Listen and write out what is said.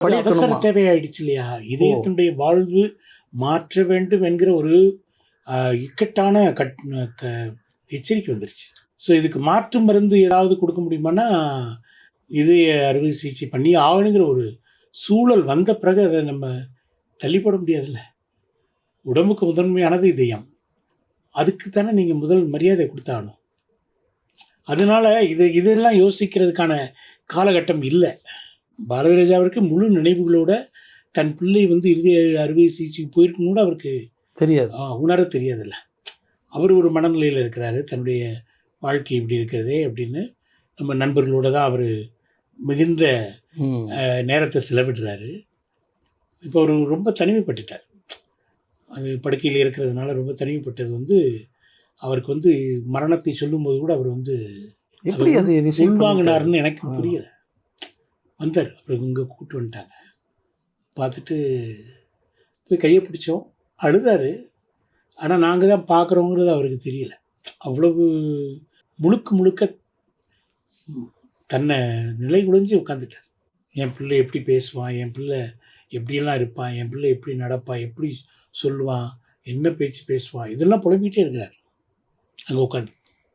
அவசர தேவையாயிடுச்சு இல்லையா? இதயத்தினுடைய வாழ்வு மாற்ற வேண்டும் என்கிற ஒரு இக்கட்டான எச்சரிக்கை வந்துருச்சு. ஸோ இதுக்கு மாற்று மருந்து ஏதாவது கொடுக்க முடியுமான்னா, இதய அறுவை சிகிச்சை பண்ணி ஆகணுங்கிற ஒரு சூழல் வந்த பிறகு அதை நம்ம தள்ளி போட முடியாதுல்ல. உடம்புக்கு முதன்மையானது இதயம். அதுக்கு தானே நீங்கள் முதல் மரியாதை கொடுத்தாகணும். அதனால இதெல்லாம் யோசிக்கிறதுக்கான காலகட்டம் இல்லை. பாரதி ராஜாவிற்கு முழு நினைவுகளோட தன் பிள்ளை வந்து இறுதி அறுவை சிகிச்சைக்கு போயிருக்கணும் கூட அவருக்கு தெரியாது, உணர தெரியாதுல்ல. அவர் ஒரு மனநிலையில் இருக்கிறாரு, தன்னுடைய வாழ்க்கை இப்படி இருக்கிறதே அப்படின்னு. நம்ம நண்பர்களோட தான் அவர் மிகுந்த நேரத்தை செலவிடுறாரு. இப்போ அவர் ரொம்ப தனிமைப்பட்டுட்டார். அது படுக்கையில் இருக்கிறதுனால ரொம்ப தனிமைப்பட்டது வந்து அவருக்கு வந்து மரணத்தை சொல்லும்போது கூட அவர் வந்து எப்படி அது உள்வாங்கினார்னு எனக்கு புரியல. வந்தார், அப்புறம் இங்கே கூப்பிட்டு வந்துட்டாங்க. பார்த்துட்டு போய் கையை பிடிச்சோம், அழுதார். ஆனால் நாங்கள் தான் பார்க்குறோங்கிறது அவருக்கு தெரியல. அவ்வளவு முழுக்க தன்னை நிலை குலைஞ்சு உட்காந்துட்டார். என் பிள்ளை எப்படி பேசுவான், என் பிள்ளை எப்படியெல்லாம் இருப்பான், என் பிள்ளை எப்படி நடப்பான், எப்படி சொல்லுவான், என்ன பேச்சு பேசுவான், இதெல்லாம் புலம்பிகிட்டே இருக்கிறார் அங்கே உட்காந்து.